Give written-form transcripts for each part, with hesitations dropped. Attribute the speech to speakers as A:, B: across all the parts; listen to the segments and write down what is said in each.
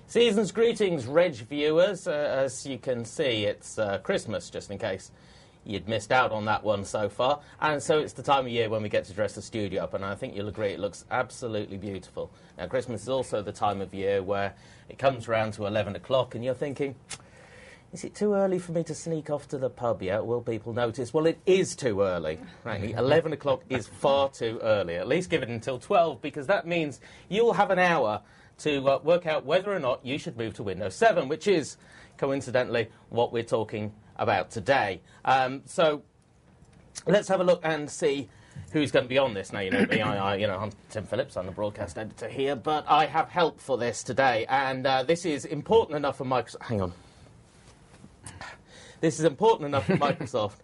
A: Season's greetings, Reg viewers. As you can see, it's Christmas, just in case you'd missed out on that one so far. And so it's the time of year when we get to dress the studio up, and I think you'll agree it looks absolutely beautiful. Now, Christmas is also the time of year where it comes around to 11 o'clock, and you're thinking, is it too early for me to sneak off to the pub yet? Will people notice? Well, it is too early, frankly. 11 o'clock is far too early. At least give it until 12, because that means you'll have an hour to work out whether or not you should move to Windows 7, which is, coincidentally, what we're talking about today. So let's have a look and see who's going to be on this. Now, you know me, I'm Tim Phillips, I'm the broadcast editor here, but I have help for this today, and this is important enough for Microsoft. Hang on. This is important enough for Microsoft.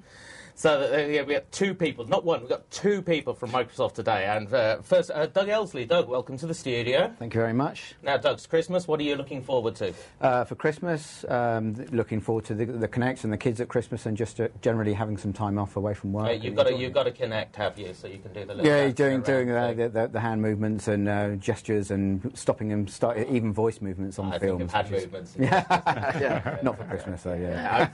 A: So that, we have two people, not one, we've got two people from Microsoft today. And first, Doug Elsley. Doug, welcome to the studio.
B: Thank you very much.
A: Now, Doug's Christmas, what are you looking forward to?
B: For Christmas, looking forward to the Connect and the kids at Christmas, and just generally having some time off away from work.
A: You've got to Connect, have you? So you can do the little...
B: Yeah, doing the hand movements and gestures and stopping them, even voice movements on films.
A: Hand movements.
B: Yeah, not for Christmas, though, yeah.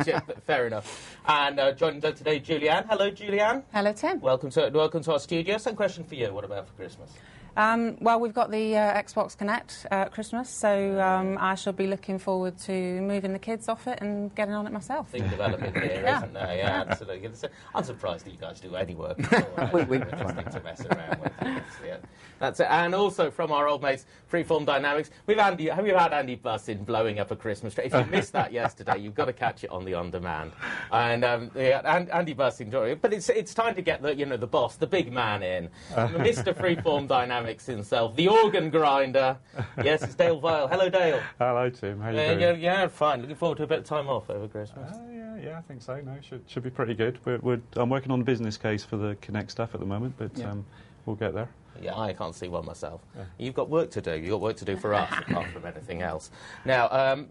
A: Fair enough. And joining Doug today, Julianne. Hello, Julianne.
C: Hello, Tim.
A: Welcome to our studio. Same question for you. What about for Christmas?
C: Well, we've got the Xbox Connect at Christmas, so I shall be looking forward to moving the kids off it and getting on it myself.
A: Thing development here,
C: Yeah.
A: isn't there? Yeah, absolutely. I'm surprised that you guys do any work.
B: We
A: just think to mess around with. Yeah. That's it. And also from our old mates, Freeform Dynamics, have you had Andy Bussin blowing up a Christmas tree? If you missed that yesterday, you've got to catch it on the on-demand. And Andy Bussin, but it's time to get the boss, the big man in, Mr. Freeform Dynamics himself, the organ grinder. Yes, it's Dale Vile. Hello, Dale.
D: Hello, Tim. How are you doing?
A: Yeah, fine. Looking forward to a bit of time off over Christmas.
D: Yeah, I think so. No, should be pretty good. I'm working on the business case for the Connect stuff at the moment, but we'll get there.
A: Yeah, I can't see one myself. Yeah. You've got work to do. You've got work to do for us, apart from anything else. Now,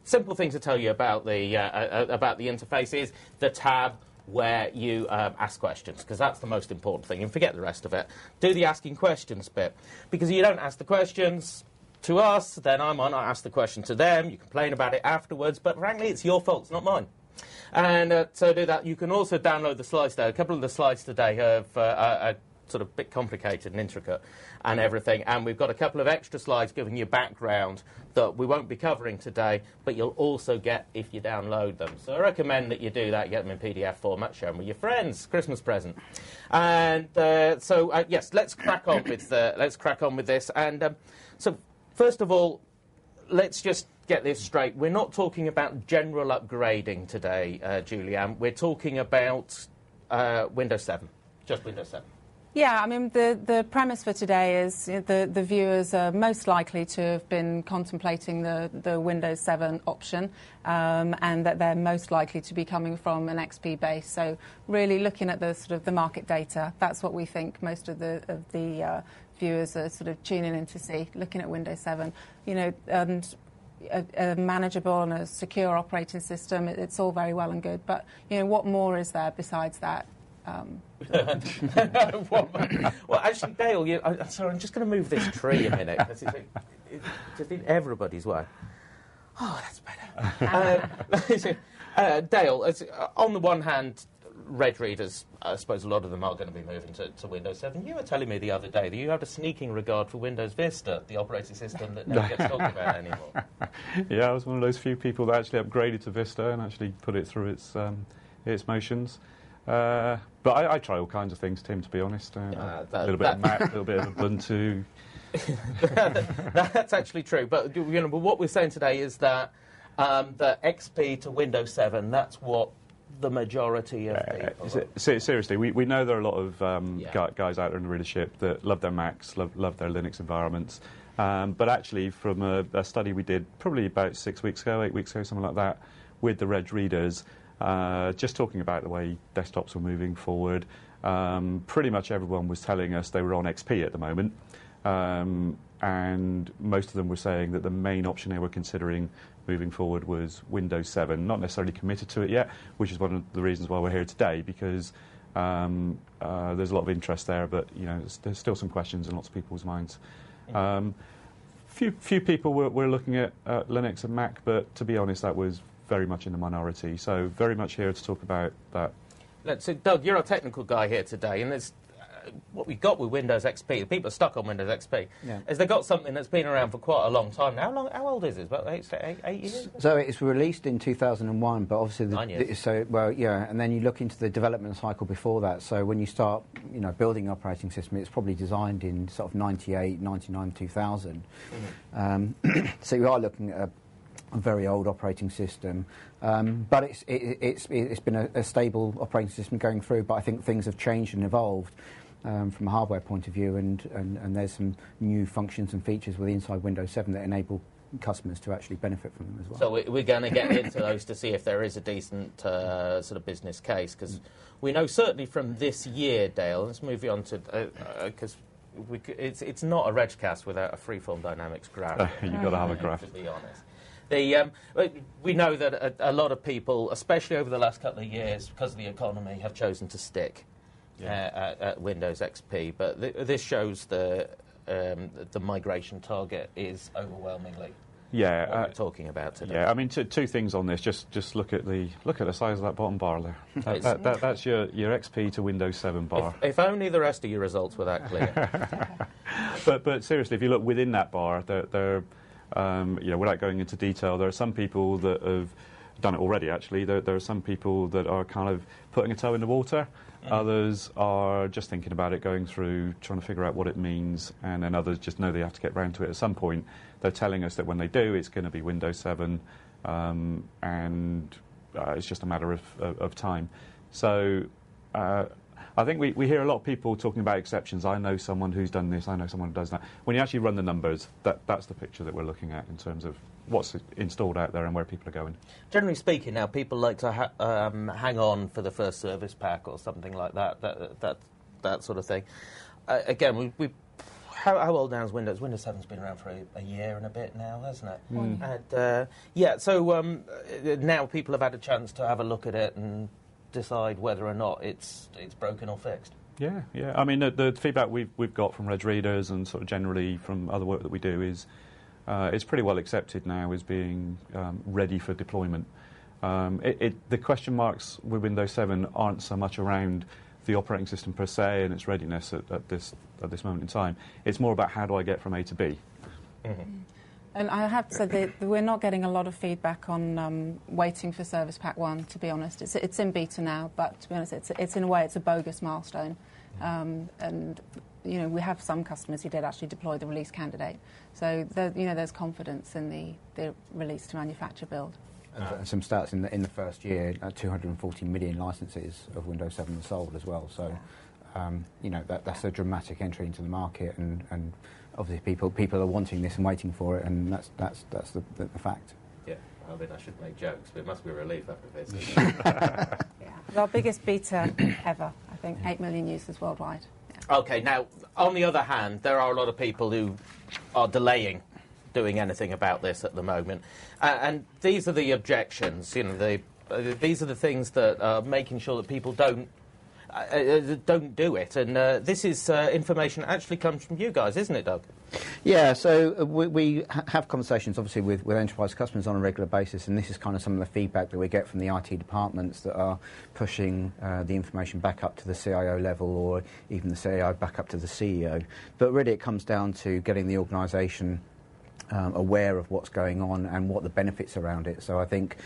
A: simple thing to tell you about the interface is the tab where you ask questions, because that's the most important thing, and forget the rest of it. Do the asking questions bit, because if you don't ask the questions to us, then I might not ask the question to them. You complain about it afterwards, but frankly, it's your fault, it's not mine. And so do that. You can also download the slides there. A couple of the slides today are sort of a bit complicated and intricate and everything, and we've got a couple of extra slides giving you background that we won't be covering today, but you'll also get if you download them. So I recommend that you do that, get them in PDF format, share them with your friends, Christmas present. And yes, let's crack on with this. And so first of all, let's just get this straight. We're not talking about general upgrading today, Julianne. We're talking about Windows 7, just Windows 7.
C: Yeah, I mean, the premise for today is the viewers are most likely to have been contemplating the Windows 7 option, and that they're most likely to be coming from an XP base. So really looking at the sort of the market data, that's what we think most of the viewers are sort of tuning in to see, looking at Windows 7, and a manageable and a secure operating system. It's all very well and good, but what more is there besides that?
A: Well, actually, Dale, I'm sorry, I'm just going to move this tree a minute, because it's just in everybody's way. Oh, that's better. Dale, on the one hand, Red readers, I suppose a lot of them are going to be moving to Windows 7. You were telling me the other day that you had a sneaking regard for Windows Vista, the operating system that never gets talked about anymore.
D: Yeah, I was one of those few people that actually upgraded to Vista and actually put it through its motions. But I try all kinds of things, Tim, to be honest. A little bit of Mac, a little bit of Ubuntu.
A: That's actually true. But but what we're saying today is that the XP to Windows 7, that's what the majority of people...
D: Seriously, we know there are a lot of guys out there in the readership that love their Macs, love their Linux environments. But actually, from a study we did probably about 8 weeks ago, something like that, with the Reg readers, just talking about the way desktops were moving forward, pretty much everyone was telling us they were on XP at the moment, and most of them were saying that the main option they were considering moving forward was Windows 7, not necessarily committed to it yet, which is one of the reasons why we're here today, because there's a lot of interest there, but there's still some questions in lots of people's minds. few people were looking at Linux and Mac, but to be honest, that was very much in the minority. So very much here to talk about that.
A: So, Doug, you're a technical guy here today, and there's what we've got with Windows XP. The people are stuck on Windows XP.
B: Yeah.
A: Is they got something that's been around for quite a long time now. How old is it? About eight years?
B: So it's released in 2001, but obviously
A: 9 years.
B: And then you look into the development cycle before that. So when you start, building an operating system, it's probably designed in sort of 98, 99, 2000. Mm-hmm. So you are looking at a very old operating system, but it's been a stable operating system going through. But I think things have changed and evolved from a hardware point of view, and there's some new functions and features with inside Windows 7 that enable customers to actually benefit from them as well.
A: So we're going to get into those to see if there is a decent sort of business case, because we know certainly from this year, Dale. Let's move you on to because. It's not a regcast without a Freeform Dynamics graph.
D: You've got to have a graph.
A: To be honest. We know that a lot of people, especially over the last couple of years, because of the economy, have chosen to stick at Windows XP. But this shows the migration target is overwhelmingly what we're talking about today.
D: Yeah, I mean, two things on this. Just look at the size of that bottom bar there. That's your XP to Windows 7 bar.
A: If only the rest of your results were that clear.
D: But seriously, if you look within that bar, without going into detail, there are some people that have done it already, actually. There are some people that are kind of putting a toe in the water. Others are just thinking about it, going through, trying to figure out what it means, and then others just know they have to get round to it at some point. They're telling us that when they do, it's going to be Windows 7, and it's just a matter of time. So I think we hear a lot of people talking about exceptions. I know someone who's done this, I know someone who does that. When you actually run the numbers, that's the picture that we're looking at in terms of what's installed out there and where people are going. Generally
A: speaking, now people like to hang on for the first service pack or something like that sort of thing. Again, how old now is Windows? Windows 7's been around for a year and a bit now, hasn't it? And, so now people have had a chance to have a look at it and decide whether or not it's broken or fixed. Yeah.
D: I mean, the feedback we've got from Reg readers and sort of generally from other work that we do is it's pretty well accepted now as being ready for deployment. The question marks with Windows 7 aren't so much around the operating system per se and its readiness at this moment in time. It's more about how do I get from A to B.
C: Mm-hmm. And I have to say that we're not getting a lot of feedback on waiting for Service Pack 1, to be honest. It's in beta now, but to be honest, it's in a way, it's a bogus milestone. And, we have some customers who did actually deploy the release candidate. So, there's confidence in the release to manufacture build.
B: And some stats in the first year, 240 million licenses of Windows 7 were sold as well. So, that's a dramatic entry into the market, and obviously people are wanting this and waiting for it, and that's the fact.
A: Yeah, I mean, I should make jokes, but it must be a relief after this.
C: Yeah, our biggest beta ever. I think 8 million users worldwide. Yeah.
A: Okay, now on the other hand, there are a lot of people who are delaying doing anything about this at the moment, and these are the objections. These are the things that are making sure that people don't do it, and this is information that actually comes from you guys, isn't it, Doug?
B: Yeah, so we have conversations, obviously, with enterprise customers on a regular basis, and this is kind of some of the feedback that we get from the IT departments that are pushing the information back up to the CIO level, or even the CIO back up to the CEO. But really it comes down to getting the organisation aware of what's going on and what the benefits around it. So I think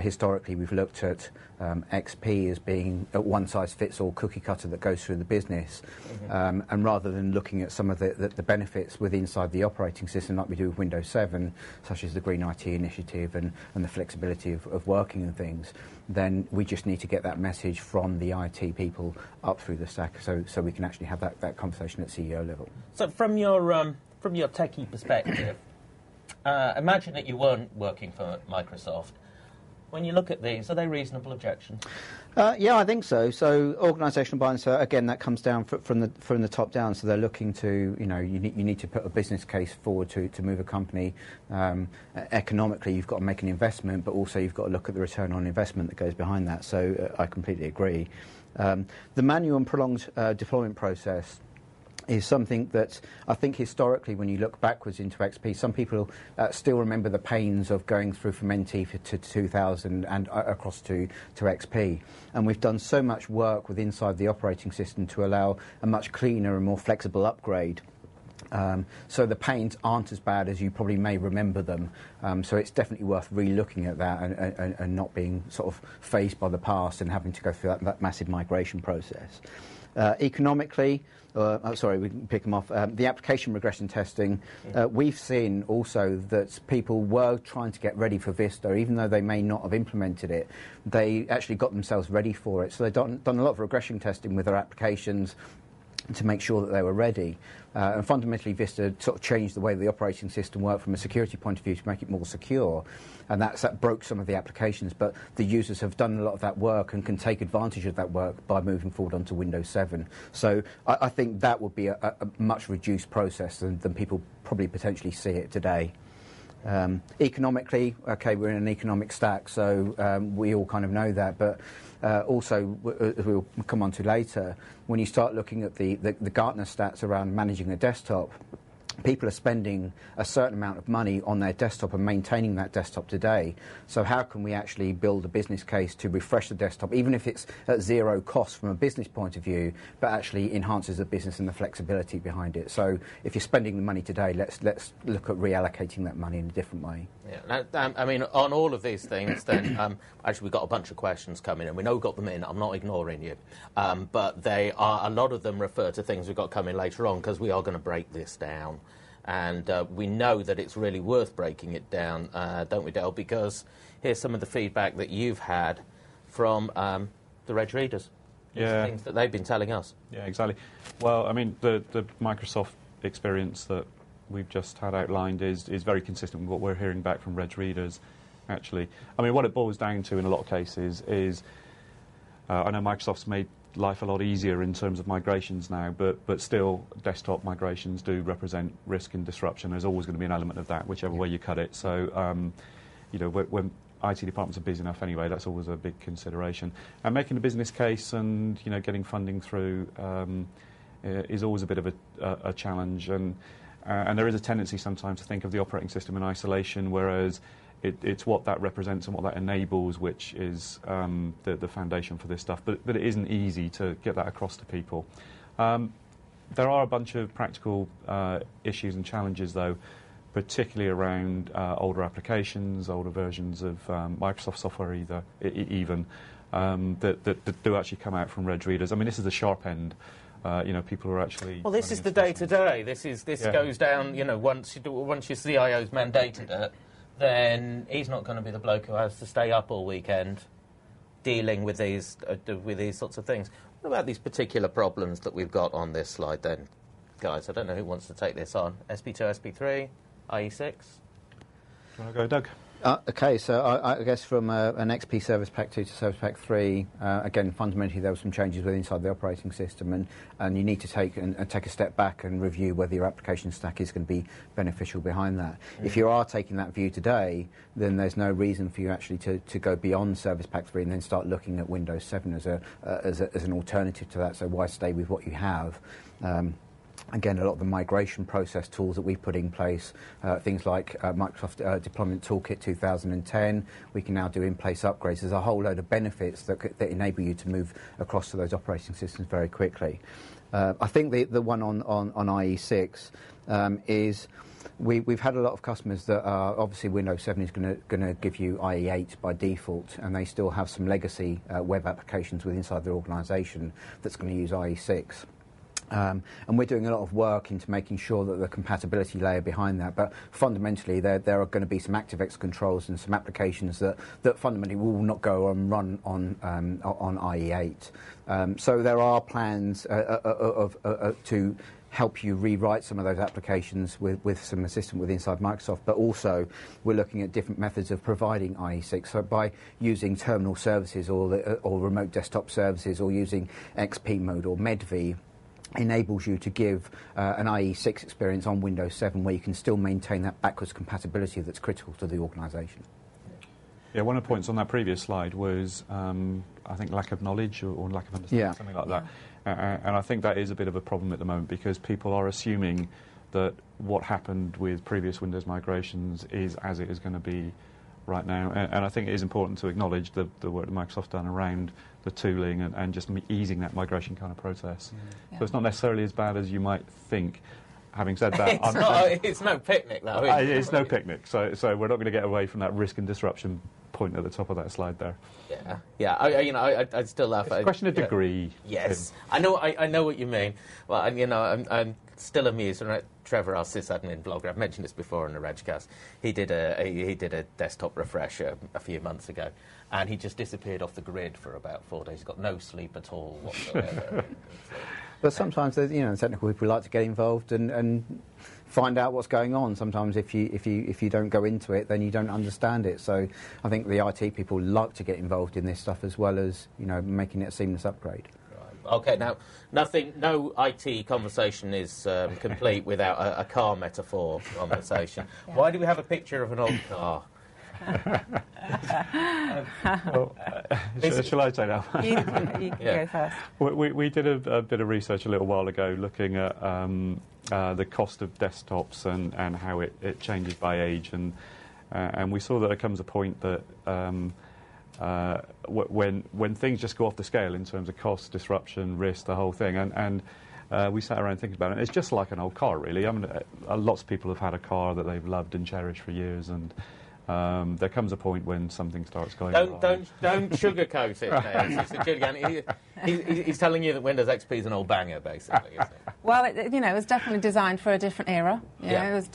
B: historically we've looked at XP as being a one-size-fits-all cookie cutter that goes through the business, and rather than looking at some of the benefits inside the operating system like we do with Windows 7, such as the Green IT initiative and the flexibility of working and things, then we just need to get that message from the IT people up through the stack so we can actually have that conversation at CEO level.
A: So from your techie perspective, imagine that you weren't working for Microsoft. When you look at these, are they reasonable objections?
B: Yeah, I think so. So organisational buy-in, so again, that comes down from the top down. So they're looking to, you need to put a business case forward to move a company. Economically, you've got to make an investment, but also you've got to look at the return on investment that goes behind that. So I completely agree. The manual and prolonged deployment process is something that I think historically, when you look backwards into XP, some people still remember the pains of going through from NT to 2000 and across to XP. And we've done so much work with inside the operating system to allow a much cleaner and more flexible upgrade. So the pains aren't as bad as you probably may remember them. So it's definitely worth re-looking at that and not being sort of phased by the past and having to go through that massive migration process. Economically, we can pick them off. The application regression testing, we've seen also that people were trying to get ready for Vista, even though they may not have implemented it. They actually got themselves ready for it. So they've done a lot of regression testing with their applications to make sure that they were ready. And fundamentally, Vista sort of changed the way the operating system worked from a security point of view to make it more secure. And that broke some of the applications. But the users have done a lot of that work and can take advantage of that work by moving forward onto Windows 7. So I think that would be a much reduced process than people probably potentially see it today. Economically, okay, we're in an economic stack, so we all kind of know that. But also, as we'll come on to later, when you start looking at the Gartner stats around managing a desktop, people are spending a certain amount of money on their desktop and maintaining that desktop today. So how can we actually build a business case to refresh the desktop, even if it's at zero cost from a business point of view, but actually enhances the business and the flexibility behind it? So if you're spending the money today, let's look at reallocating that money in a different way.
A: Yeah, I mean, on all of these things, then, actually, we've got a bunch of questions coming in. We know we've got them in. I'm not ignoring you. But a lot of them refer to things we've got coming later on, because we are going to break this down. And we know that it's really worth breaking it down, don't we, Dale? Because here's some of the feedback that you've had from the Reg readers.
D: Yeah.
A: Things that they've been telling us.
D: Yeah, exactly. Well, I mean, the Microsoft experience that we've just had outlined is very consistent with what we're hearing back from Reg readers, actually. I mean, what it boils down to in a lot of cases is, I know Microsoft's made life a lot easier in terms of migrations now, but still desktop migrations do represent risk and disruption. There's always going to be an element of that, whichever way you cut it. So, you know, when IT departments are busy enough anyway, that's always a big consideration. And making a business case and, you know, getting funding through is always a bit of a challenge. And there is a tendency sometimes to think of the operating system in isolation, whereas it's what that represents and what that enables, which is the foundation for this stuff. But it isn't easy to get that across to people. There are a bunch of practical issues and challenges, though, particularly around older applications, older versions of Microsoft software even, that do actually come out from Reg readers. I mean, this is the sharp end. You know, people are actually...
A: Well, this is the day-to-day. This goes down, you know, once your CIO's mandated it, then he's not going to be the bloke who has to stay up all weekend dealing with these sorts of things. What about these particular problems that we've got on this slide then, guys? I don't know who wants to take this on. SP2, SP3, IE6?
D: Do you want to go, Doug?
B: OK, so I guess from an XP Service Pack 2 to Service Pack 3, again, fundamentally there were some changes within inside the operating system, and you need to take a step back and review whether your application stack is going to be beneficial behind that. If you are taking that view today, then there's no reason for you actually to go beyond Service Pack 3 and then start looking at Windows 7 as an alternative to that. So why stay with what you have? Again, a lot of the migration process tools that we've put in place, things like Microsoft Deployment Toolkit 2010, we can now do in-place upgrades. There's a whole load of benefits that enable you to move across to those operating systems very quickly. I think the one on IE6 is we've had a lot of customers that are obviously Windows 7 is going to give you IE8 by default, and they still have some legacy web applications inside their organisation that's going to use IE6. And we're doing a lot of work into making sure that the compatibility layer behind that, but fundamentally there are going to be some ActiveX controls and some applications that fundamentally will not go and run on IE8. So there are plans to help you rewrite some of those applications with some assistance with inside Microsoft, but also we're looking at different methods of providing IE6, so by using terminal services or remote desktop services or using XP mode or MEDV, enables you to give an IE6 experience on Windows 7 where you can still maintain that backwards compatibility that's critical to the organisation.
D: Yeah, one of the points on that previous slide was, I think, lack of knowledge or lack of understanding, something like that. And I think that is a bit of a problem at the moment, because people are assuming that what happened with previous Windows migrations is as it is going to be right now. And I think it is important to acknowledge the work that Microsoft's done around the tooling and just easing that migration kind of process.
C: Yeah.
D: So it's not necessarily as bad as you might think. Having said that,
A: it's no picnic, though.
D: It's no picnic. So we're not going to get away from that risk and disruption point at the top of that slide there.
A: Yeah. I still laugh.
D: It's a question of degree.
A: Yes, I know what you mean. Well, I'm still amused. Right? Trevor, our sysadmin blogger, I've mentioned this before in the Regcast. He did a desktop refresher a few months ago, and he just disappeared off the grid for about 4 days. He got no sleep at all whatsoever.
B: But sometimes, technical people like to get involved and find out what's going on. Sometimes, if you don't go into it, then you don't understand it. So, I think the IT people like to get involved in this stuff as well as making it a seamless upgrade.
A: Right. Okay. Now, no IT conversation is complete without a car metaphor conversation. Yeah. Why do we have a picture of an old car?
D: Shall I take that one?
C: You can go first.
D: We did a bit of research a little while ago looking at the cost of desktops and how it changes by age, and we saw that there comes a point that when things just go off the scale in terms of cost, disruption, risk, the whole thing, and we sat around thinking about it. It's just like an old car, really. I mean, lots of people have had a car that they've loved and cherished for years, and there comes a point when something starts going wrong.
A: Don't sugarcoat it. He's telling you that Windows XP is an old banger, basically. Isn't it?
C: Well, it was definitely designed for a different era. It was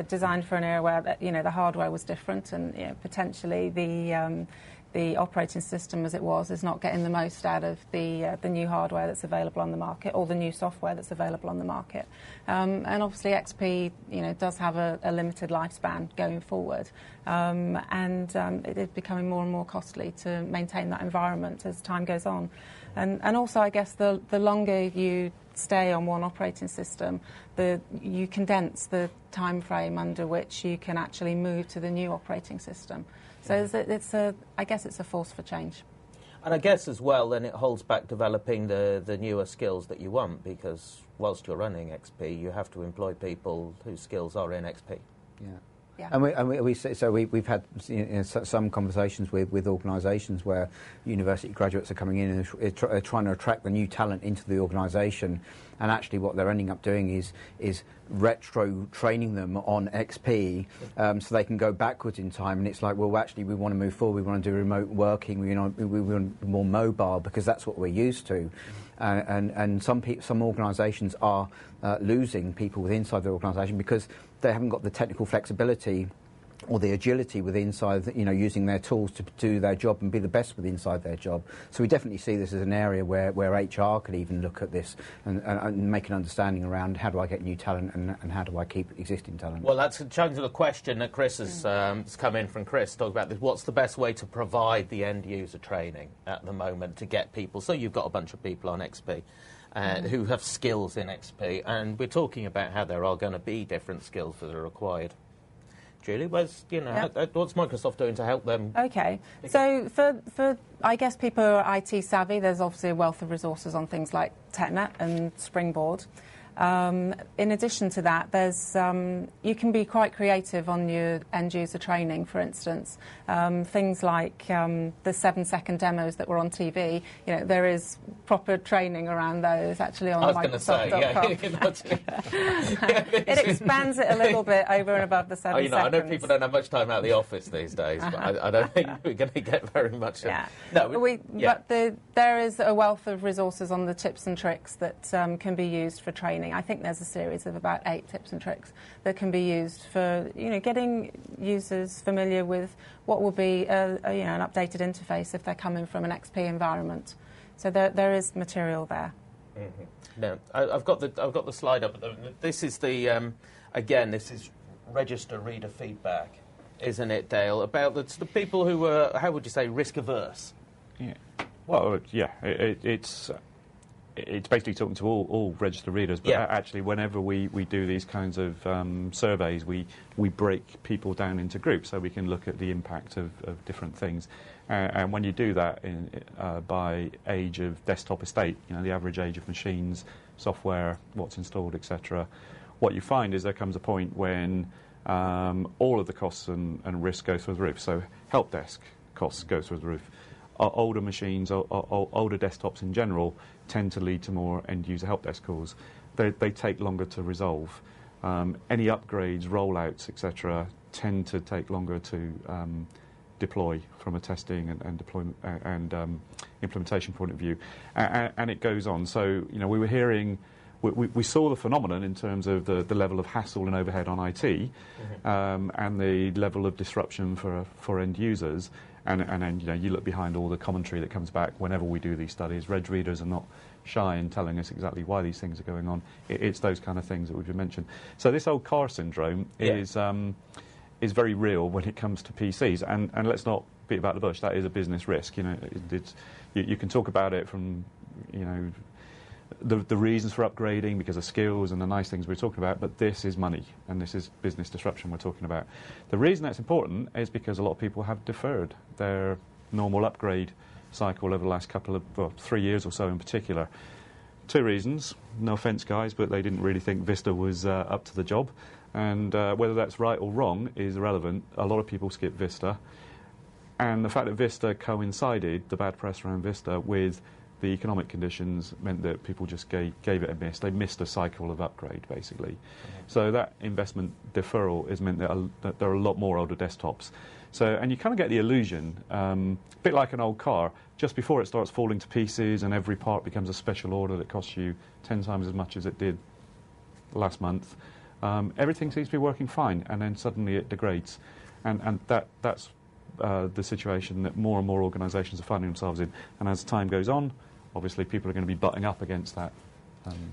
C: designed for an era where the hardware was different, and potentially the operating system as it was is not getting the most out of the new hardware that's available on the market, or the new software that's available on the market. And obviously XP does have a limited lifespan going forward, and it is becoming more and more costly to maintain that environment as time goes on. And also, I guess, the longer you stay on one operating system, you condense the time frame under which you can actually move to the new operating system. So I guess it's a force for change.
A: And I guess as well, then it holds back developing the newer skills that you want, because whilst you're running XP, you have to employ people whose skills are in XP.
B: Yeah.
C: Yeah.
B: And we've had some conversations with organisations where university graduates are coming in and trying to attract the new talent into the organisation, and actually what they're ending up doing is retro training them on XP, so they can go backwards in time. And it's like, well, actually we want to move forward. We want to do remote working. We want to be more mobile, because that's what we're used to. And some organisations are losing people inside their organisation because they haven't got the technical flexibility or the agility inside, using their tools to do their job and be the best inside their job. So we definitely see this as an area where HR could even look at this and make an understanding around how do I get new talent and how do I keep existing talent.
A: Well, that's a chunk of the question that Chris has come in from Chris, talk about this. What's the best way to provide the end-user training at the moment to get people? So you've got a bunch of people on XP who have skills in XP, and we're talking about how there are going to be different skills that are required. Julie, what's Microsoft doing to help them?
C: Okay, so for I guess people who are IT savvy, there's obviously a wealth of resources on things like TechNet and Springboard. In addition to that, there's you can be quite creative on your end-user training, for instance. Things like the 7-second demos that were on TV, there is proper training around those actually on Microsoft.com. It expands it a little bit over and above the 7 seconds.
A: I know people don't have much time out of the office these days, but I don't think we're going to get very much. But there is a wealth of resources on the tips and tricks that can be used for training. I think there's a series of about 8 tips and tricks that can be used for getting users familiar with what will be an updated interface if they're coming from an XP environment. So there is material there. Mm-hmm. No, I've got the slide up. This is this is register reader feedback, isn't it, Dale? About the people who were, how would you say, risk averse?
D: Yeah. Well, yeah, it's. it's basically talking to all register readers, but actually whenever we do these kinds of surveys, we break people down into groups so we can look at the impact of different things. And when you do that by age of desktop estate, the average age of machines, software, what's installed, etc., what you find is there comes a point when all of the costs and risks go through the roof. So help desk costs go through the roof. Older machines, older desktops in general, tend to lead to more end-user help desk calls. They take longer to resolve. Any upgrades, rollouts, etc., tend to take longer to deploy from a testing and deployment and implementation point of view, and it goes on. So we were hearing. We saw the phenomenon in terms of the level of hassle and overhead on IT, and the level of disruption for end users. And then you look behind all the commentary that comes back whenever we do these studies. Reg readers are not shy in telling us exactly why these things are going on. It's those kind of things that we've mentioned. So this old car syndrome is very real when it comes to PCs. And let's not beat about the bush. That is a business risk. You can talk about it from the reasons for upgrading because of skills and the nice things we're talking about, but this is money and this is business disruption we're talking about. The reason that's important is because a lot of people have deferred their normal upgrade cycle over the last 3 years or so in particular. Two reasons, no offence guys, but they didn't really think Vista was up to the job, and whether that's right or wrong is irrelevant. A lot of people skip Vista, and the fact that Vista coincided, the bad press around Vista, with the economic conditions meant that people just gave it a miss. They missed a cycle of upgrade, basically. So that investment deferral has meant that there are a lot more older desktops. And you kind of get the illusion, a bit like an old car, just before it starts falling to pieces and every part becomes a special order that costs you 10 times as much as it did last month, everything seems to be working fine, and then suddenly it degrades. And that's the situation that more and more organisations are finding themselves in. And as time goes on, obviously, people are going to be butting up against that.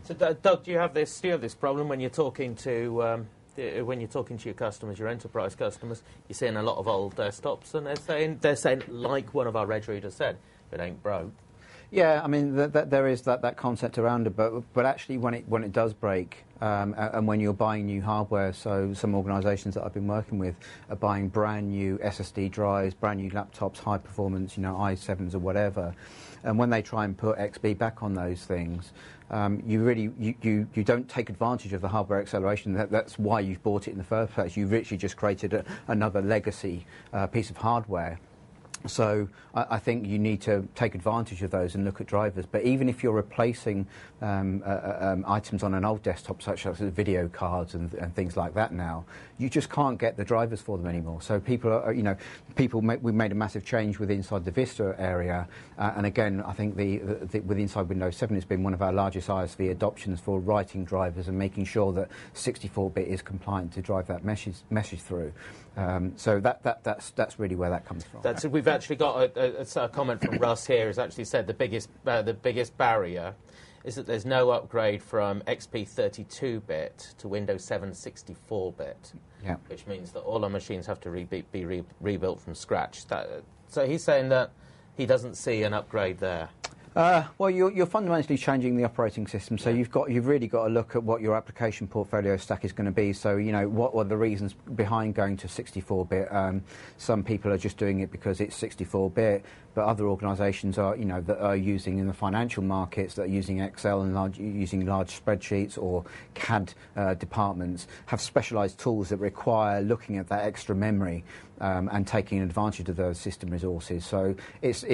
A: So, Doug, do you have this problem when you're talking to your customers, your enterprise customers? You're seeing a lot of old desktops, and they're saying, like one of our reg readers said, "If it ain't broke."
B: Yeah, I mean, there is that concept around it, but actually when it does break, and when you're buying new hardware, so some organisations that I've been working with are buying brand new SSD drives, brand new laptops, high performance, i7s or whatever, and when they try and put XB back on those things, you don't take advantage of the hardware acceleration. That's why you've bought it in the first place. You've literally just created another legacy piece of hardware. So I think you need to take advantage of those and look at drivers. But even if you're replacing items on an old desktop, such as video cards and things like that now, you just can't get the drivers for them anymore. So we made a massive change with inside the Vista area. And again, I think with inside Windows 7, it's been one of our largest ISV adoptions for writing drivers and making sure that 64-bit is compliant to drive that message through. So that's really where that comes from.
A: We've actually got a comment from Russ here who's actually said the biggest barrier is that there's no upgrade from XP 32-bit to Windows 7 64-bit, which means that all our machines have to be rebuilt from scratch. So he's saying that he doesn't see an upgrade there.
B: Well, you're fundamentally changing the operating system, so you've really got to look at what your application portfolio stack is going to be. So, what are the reasons behind going to 64-bit? Some people are just doing it because it's 64-bit, but other organisations are, that are using in the financial markets, that are using Excel and using large spreadsheets, or CAD departments have specialised tools that require looking at that extra memory and taking advantage of those system resources. So it's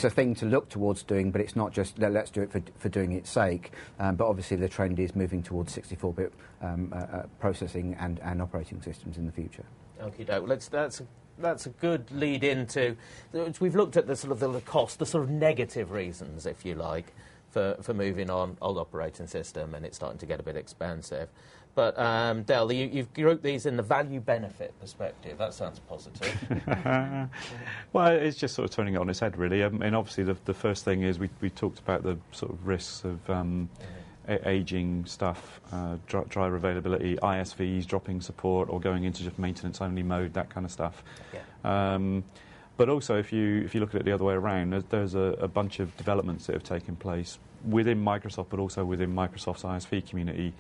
B: a thing to look towards doing, but it's not just let's do it for doing its sake. But obviously the trend is moving towards 64-bit processing and operating systems in the future.
A: Okay, that's a good lead into. We've looked at the cost, the sort of negative reasons, if you like, for moving on old operating system, and it's starting to get a bit expensive. But, Del, you've grouped these in the value-benefit perspective. That sounds positive.
D: Well, it's just sort of turning it on its head, really. And obviously the first thing is we talked about the sort of risks of ageing stuff, driver availability, ISVs dropping support or going into just maintenance-only mode, that kind of stuff. Yeah. But also, if you look at it the other way around, there's a bunch of developments that have taken place within Microsoft, but also within Microsoft's ISV community,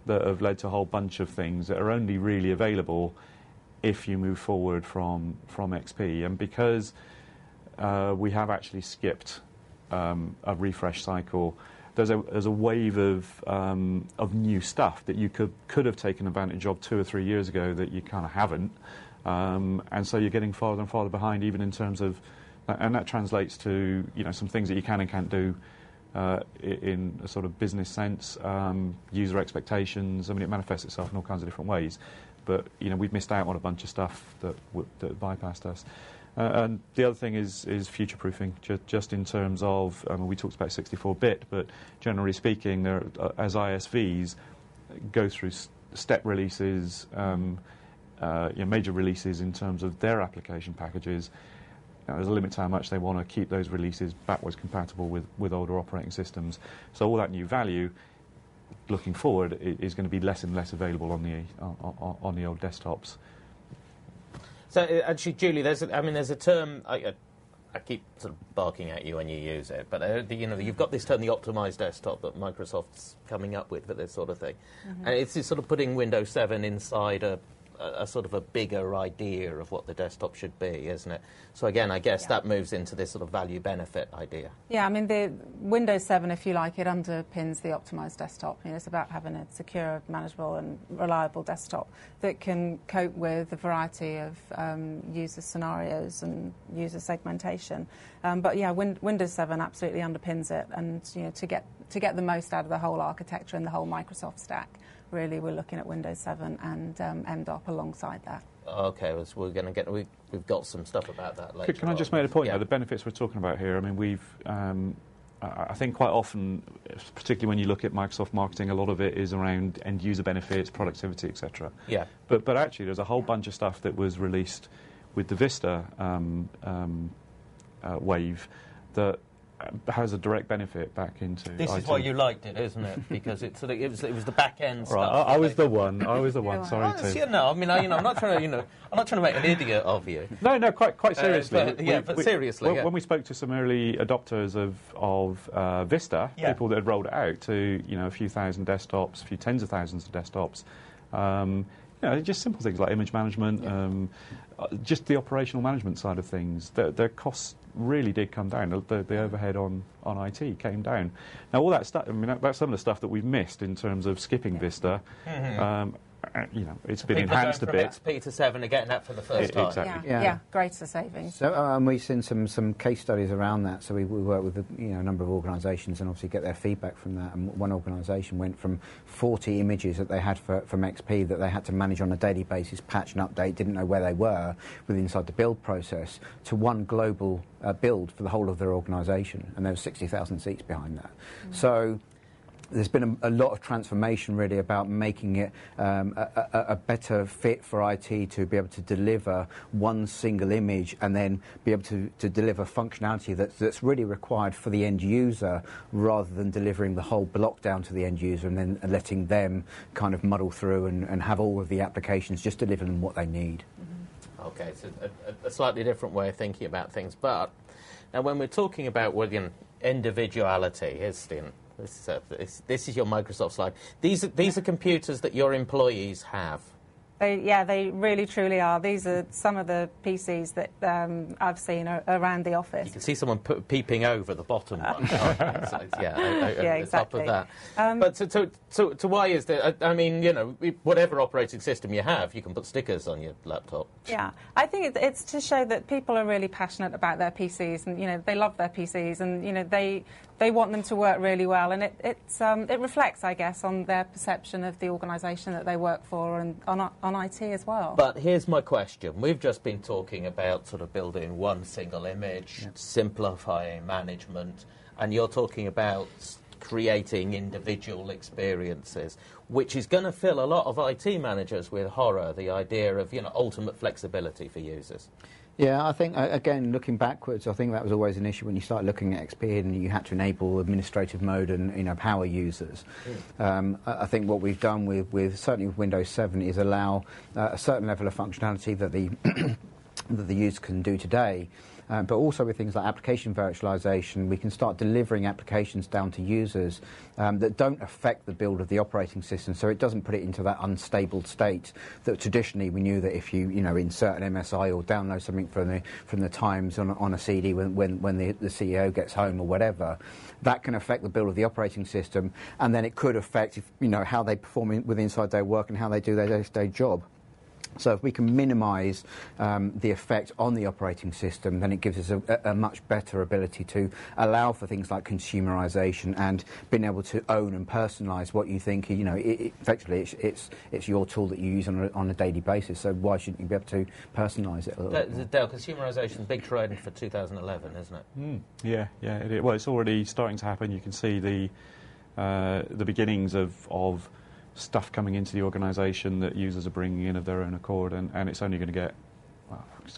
D: that have led to a whole bunch of things that are only really available if you move forward from XP. And because we have actually skipped a refresh cycle, there's a wave of new stuff that you could have taken advantage of 2 or 3 years ago that you kind of haven't, and so you're getting farther and farther behind, even in terms of, and that translates to some things that you can and can't do in a sort of business sense, user expectations. I mean, it manifests itself in all kinds of different ways, but we've missed out on a bunch of stuff that bypassed us. And the other thing is future-proofing, just in terms of, we talked about 64-bit, but generally speaking, as ISVs go through step releases, major releases in terms of their application packages, there's a limit to how much they want to keep those releases backwards compatible with older operating systems. So all that new value, looking forward, is going to be less and less available on the old desktops.
A: So actually, Julie, there's a term I keep sort of barking at you when you use it, but you've got this term, the optimized desktop, that Microsoft's coming up with for this sort of thing, and it's sort of putting Windows 7 inside a sort of a bigger idea of what the desktop should be, isn't it? So again, I guess that moves into this sort of value-benefit idea. Yeah, I mean, the Windows 7, if you like, it underpins the optimised desktop. It's about having a secure, manageable and reliable desktop that can cope with a variety of user scenarios and user segmentation. But yeah, Windows 7 absolutely underpins it, and to get the most out of the whole architecture and the whole Microsoft stack, really, we're looking at Windows 7 and MDOP alongside that. Okay, so we're going to get we've got some stuff about that later.
D: Can I just make a point? Yeah. The benefits we're talking about here. I mean, we've I think quite often, particularly when you look at Microsoft marketing, a lot of it is around end user benefits, productivity, etc.
A: Yeah.
D: But actually, there's a whole bunch of stuff that was released with the Vista wave that has a direct benefit back into
A: this
D: IT.
A: Is why you liked it, isn't it? Because it was the back end stuff.
D: Right, I was the one. Sorry, Tim.
A: No, I mean, I'm not trying to make an idiot of you.
D: No, quite seriously.
A: But seriously,
D: when we spoke to some early adopters of Vista, people that had rolled it out to a few thousand desktops, a few tens of thousands of desktops. Just simple things like image management, just the operational management side of things. Their costs really did come down. The overhead on IT came down. Now, all that stuff, I mean, that's some of the stuff that we've missed in terms of skipping Vista. It's been enhanced a bit.
A: XP to 7 are getting that for the first time.
D: Exactly.
C: Yeah, greater savings.
B: So we've seen some case studies around that. So we work with a number of organisations and obviously get their feedback from that. And one organisation went from 40 images that they had from XP that they had to manage on a daily basis, patch and update, didn't know where they were inside the build process, to one global build for the whole of their organisation. And there were 60,000 seats behind that. So there's been a lot of transformation really about making it a better fit for IT to be able to deliver one single image and then be able to deliver functionality that's really required for the end user, rather than delivering the whole block down to the end user and then letting them kind of muddle through and have all of the applications just deliver them what they need.
A: Okay, so a slightly different way of thinking about things. But now when we're talking about individuality, this is your Microsoft slide. These are computers that your employees have.
C: They really truly are. These are some of the PCs that I've seen around the office.
A: You can see someone peeping over the bottom one.
C: Exactly.
A: Top of that. But so why is that? I mean, whatever operating system you have, you can put stickers on your laptop.
C: Yeah, I think it's to show that people are really passionate about their PCs, and they love their PCs, and they want them to work really well, and it reflects, I guess, on their perception of the organisation that they work for and on IT as well.
A: But here's my question. We've just been talking about sort of building one single image, simplifying management, and you're talking about creating individual experiences, which is going to fill a lot of IT managers with horror, the idea of ultimate flexibility for users.
B: Yeah, I think, again, looking backwards, I think that was always an issue when you start looking at XP and you had to enable administrative mode and power users. I think what we've done with certainly with Windows 7 is allow a certain level of functionality that the that the user can do today, but also with things like application virtualization, we can start delivering applications down to users that don't affect the build of the operating system, so it doesn't put it into that unstable state that traditionally we knew that if you insert an MSI or download something from the Times on a CD when the CEO gets home or whatever, that can affect the build of the operating system, and then it could affect how they perform inside their work and how they do their day-to-day job. So if we can minimise the effect on the operating system, then it gives us a much better ability to allow for things like consumerisation and being able to own and personalise what you think. Effectively, it's your tool that you use on a daily basis. So why shouldn't you be able to personalise it a little bit more?
A: Dale, consumerisation, big trend for 2011, isn't it?
D: Yeah. Well, it's already starting to happen. You can see the beginnings of stuff coming into the organisation that users are bringing in of their own accord, and it's only going to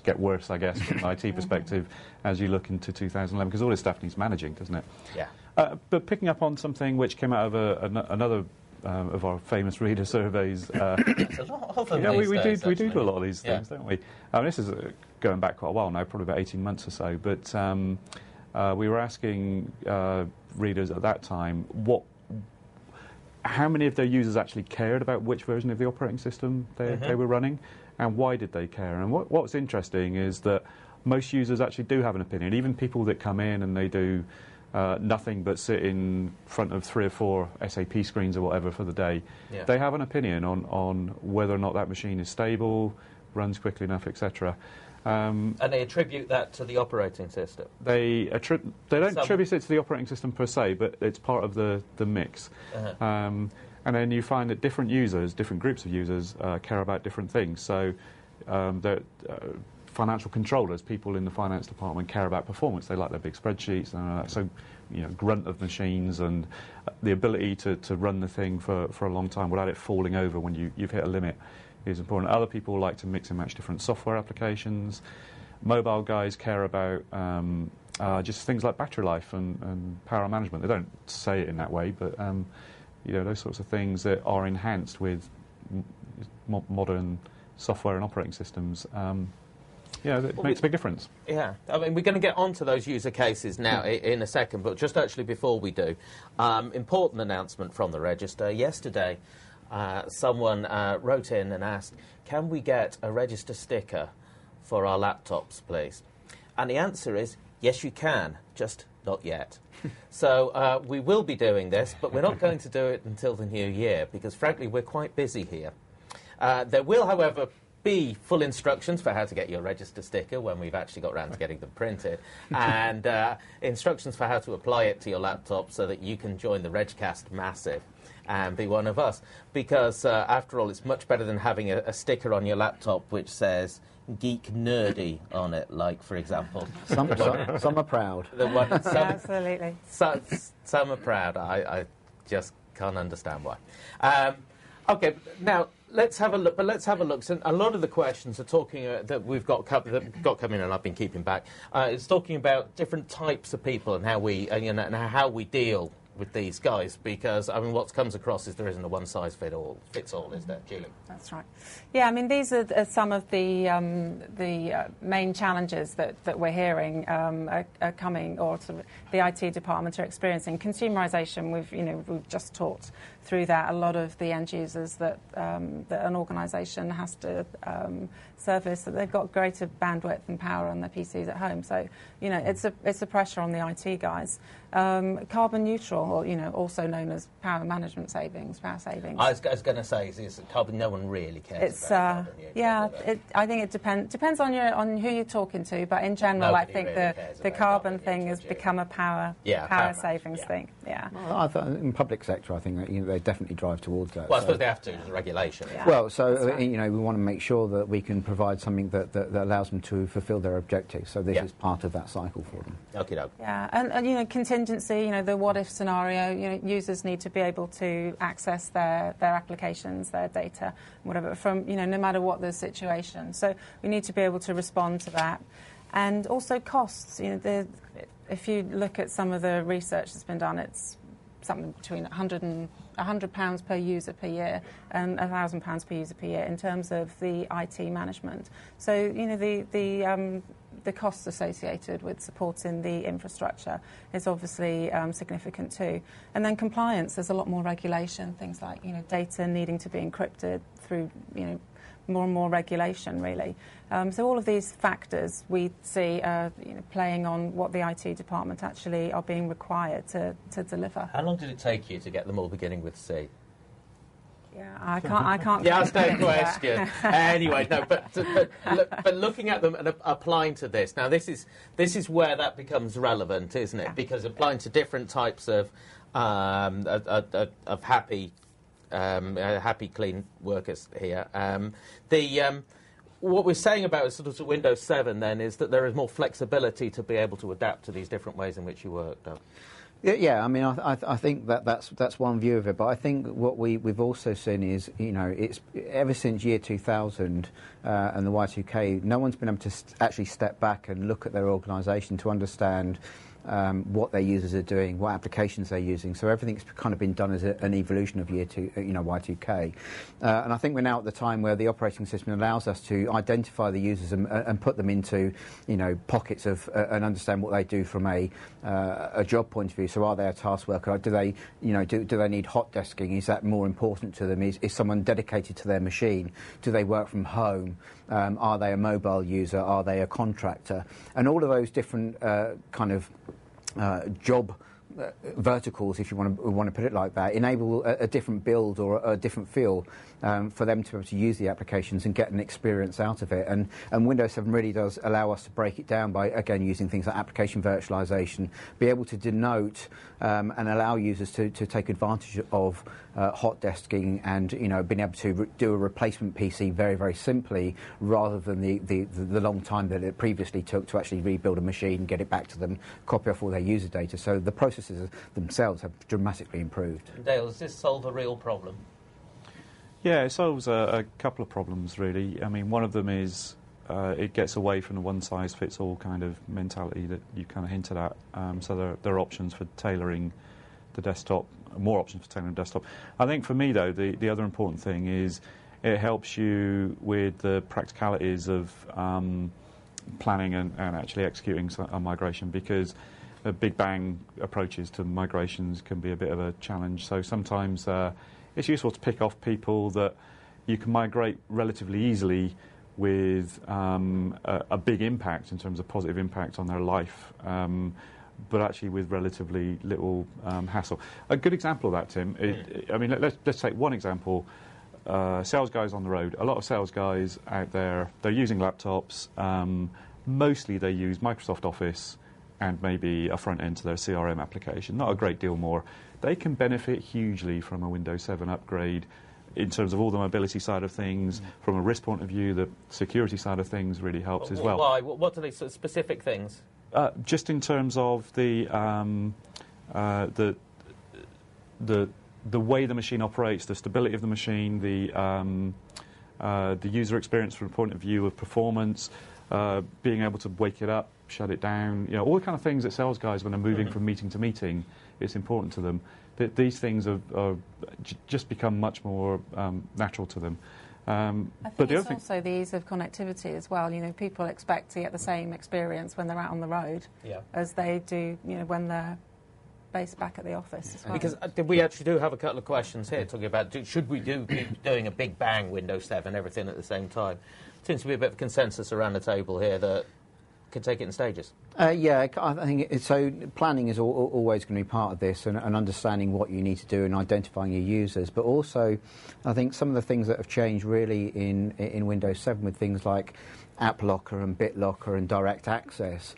D: get worse, I guess, from an IT perspective as you look into 2011, because all this stuff needs managing, doesn't it?
A: Yeah.
D: But picking up on something which came out of another of our famous reader surveys.
A: It's a lot of them
D: we
A: days,
D: do a lot of these things, don't we? This is going back quite a while now, probably about 18 months or so, but we were asking readers at that time how many of their users actually cared about which version of the operating system they were running, and why did they care? And what's interesting is that most users actually do have an opinion. Even people that come in and they do nothing but sit in front of 3 or 4 SAP screens or whatever for the day, they have an opinion on whether or not that machine is stable, runs quickly enough, etc.
A: And they attribute that to the operating system?
D: They don't attribute it to the operating system per se, but it's part of the mix. And then you find that different groups of users care about different things. So financial controllers, people in the finance department, care about performance. They like their big spreadsheets. So grunt of machines and the ability to run the thing for a long time without it falling over when you've hit a limit is important. Other people like to mix and match different software applications. Mobile guys care about just things like battery life and power management. They don't say it in that way, but those sorts of things that are enhanced with modern software and operating systems. It makes a big difference.
A: Yeah, I mean, we're going to get onto those user cases now in a second, but just actually before we do, important announcement from the Register. Yesterday, someone wrote in and asked, can we get a Register sticker for our laptops, please? And the answer is, yes, you can, just not yet. So we will be doing this, but we're not going to do it until the new year, because frankly, we're quite busy here. There will, however, be full instructions for how to get your Register sticker when we've actually got around to getting them printed, and instructions for how to apply it to your laptop so that you can join the Regcast Massive and be one of us. Because, after all, it's much better than having a sticker on your laptop which says Geek Nerdy on it, like, for example.
B: Some are proud.
C: Absolutely.
A: Some are proud. I just can't understand why. OK, now, let's have a look. But let's have a look. So a lot of the questions are talking that we've got coming, and I've been keeping back. It's talking about different types of people and how we, and how we deal with these guys. Because I mean, what comes across is there isn't a one-size-fits all, is there, Julie? That's
C: right. Yeah, I mean, these are some of the main challenges that we're hearing are coming, or sort of the IT department are experiencing. Consumerisation, we've just talked through that. A lot of the end users that an organisation has to service, that they've got greater bandwidth and power on their PCs at home. So, it's a pressure on the IT guys. Carbon neutral, or also known as power management savings, power savings.
A: I was going to say, is carbon? No one really cares about carbon neutral.
C: Yeah, I think it depends on who you're talking to, but in general, I think really the carbon thing has become a power savings thing. Yeah.
B: Well, I thought in public sector, I think that, they definitely drive towards that.
A: Well, I suppose they have to, the regulation.
C: Yeah.
B: Well, so we want to make sure that we can provide something that allows them to fulfil their objectives. So this is part of that cycle for them.
A: Okay.
C: Yeah, and contingency, the what-if scenario. Users need to be able to access their applications, their data, whatever, from no matter what the situation. So we need to be able to respond to that, and also costs. If you look at some of the research that's been done, it's something between £100 per user per year and £1,000 per user per year in terms of the IT management. So the the costs associated with supporting the infrastructure is obviously significant too. And then compliance, there's a lot more regulation, things like data needing to be encrypted through more and more regulation, really. So all of these factors we see playing on what the IT department actually are being required to deliver.
A: How long did it take you to get them all beginning with C?
C: Yeah, I can't.
A: Yeah, that's no question. Anyway, no, but looking at them and applying to this now, this is where that becomes relevant, isn't it?
C: Yeah.
A: Because applying to different types of happy, clean workers here. What we're saying about sort of Windows 7 then is that there is more flexibility to be able to adapt to these different ways in which you work.
B: Yeah, I mean, I think that's one view of it. But I think what we've also seen is, it's ever since year 2000 and the Y2K, no one's been able to actually step back and look at their organisation to understand what their users are doing, what applications they're using. So everything's kind of been done as an evolution of Y2K. And I think we're now at the time where the operating system allows us to identify the users and put them into, pockets of and understand what they do from a job point of view. So are they a task worker? Do they, do they need hot desking? Is that more important to them? Is someone dedicated to their machine? Do they work from home? Are they a mobile user? Are they a contractor? And all of those different kind of job verticals, if you want to put it like that, enable a different build or a different feel for them to be able to use the applications and get an experience out of it. And Windows 7 really does allow us to break it down by, again, using things like application virtualization, be able to denote and allow users to take advantage of hot desking and, being able to do a replacement PC very, very simply, rather than the long time that it previously took to actually rebuild a machine, get it back to them, copy off all their user data. So the processes themselves have dramatically improved.
A: Dale, does this solve a real problem?
D: Yeah, it solves a couple of problems, really. I mean, one of them is it gets away from the one-size-fits-all kind of mentality that you kind of hinted at. So there are options for tailoring the desktop, more options for tailoring the desktop. I think for me, though, the other important thing is it helps you with the practicalities of planning and actually executing a migration, because big bang approaches to migrations can be a bit of a challenge. So sometimes it's useful to pick off people that you can migrate relatively easily with a big impact in terms of positive impact on their life, but actually with relatively little hassle. A good example of that, Tim, I mean, let's take one example. Sales guys on the road. A lot of sales guys out there, they're using laptops. Mostly they use Microsoft Office and maybe a front end to their CRM application, not a great deal more. They can benefit hugely from a Windows 7 upgrade in terms of all the mobility side of things. From a risk point of view, the security side of things really helps as well.
A: Why? What are these sort of specific things?
D: Just in terms of the way the machine operates, the stability of the machine, the user experience from a point of view of performance, being able to wake it up, shut it down, all the kind of things that sales guys, when they're moving from meeting to meeting, it's important to them. These things are just become much more natural to them.
C: I think it's also the ease of connectivity as well. People expect to get the same experience when they're out on the road as they do, when they're based back at the office as well.
A: Because we actually do have a couple of questions here talking about should we keep doing a big bang Windows 7, everything at the same time? Seems to be a bit of consensus around the table here that could take it in stages. Yeah,
B: I think so. Planning is always going to be part of this, and understanding what you need to do and identifying your users. But also, I think some of the things that have changed really in Windows 7 with things like App Locker and BitLocker and Direct Access,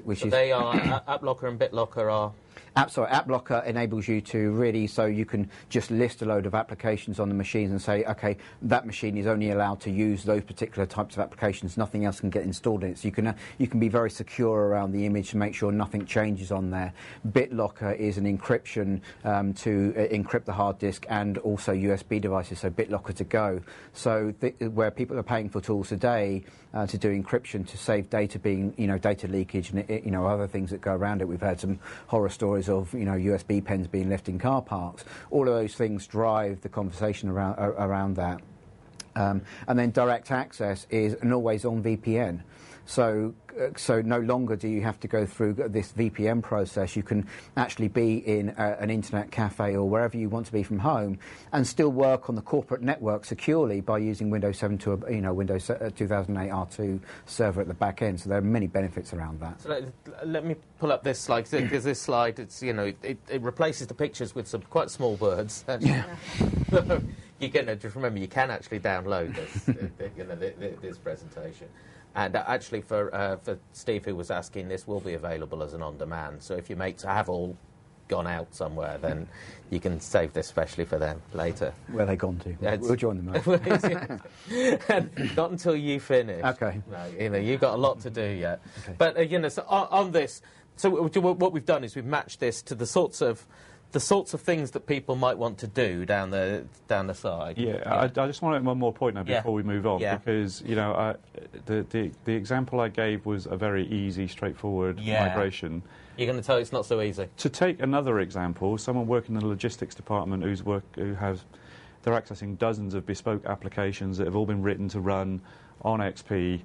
B: which is
A: they are App Locker and BitLocker are.
B: App Locker enables you to really, so you can just list a load of applications on the machines and say, okay, that machine is only allowed to use those particular types of applications. Nothing else can get installed in it. So you can be very secure around the image to make sure nothing changes on there. BitLocker is an encryption to encrypt the hard disk and also USB devices. So BitLocker to go. So where people are paying for tools today to do encryption to save data, being data leakage and other things that go around it. We've had some horror stories of USB pens being left in car parks. All of those things drive the conversation around that. And then direct access is an always-on VPN. So no longer do you have to go through this VPN process. You can actually be in an internet cafe or wherever you want to be from home and still work on the corporate network securely by using Windows 7 to Windows 2008 R2 server at the back end. So there are many benefits around that.
A: So let me pull up this slide, because this slide, it's it replaces the pictures with some quite small words.
B: Yeah.
A: You're going to just remember you can actually download this presentation. And actually, for Steve, who was asking, this will be available as an on-demand. So if your mates have all gone out somewhere, then you can save this specially for them later.
B: Where they gone to? We'll join them.
A: Not until you finish.
B: Okay.
A: No, you've got a lot to do yet.
B: Okay.
A: But so on this, so what we've done is we've matched this to the sorts of things that people might want to do down the side.
D: I just want to make one more point now before we move on, because the example I gave was a very easy, straightforward migration.
A: You're going to tell it's not so easy.
D: To take another example, someone working in the logistics department they're accessing dozens of bespoke applications that have all been written to run on XP.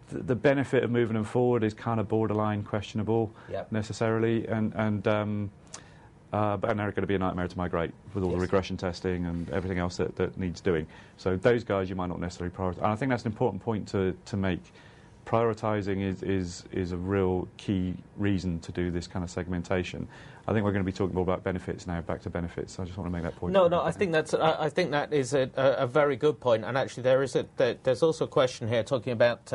D: The benefit of moving them forward is kind of borderline questionable necessarily, but they're going to be a nightmare to migrate with all the regression testing and everything else that needs doing. So those guys you might not necessarily prioritise. And I think that's an important point to make. Prioritising is a real key reason to do this kind of segmentation. I think we're going to be talking more about benefits now, back to benefits. So I just want to make that point.
A: No, I think that is a very good point. And actually, there's also a question here talking about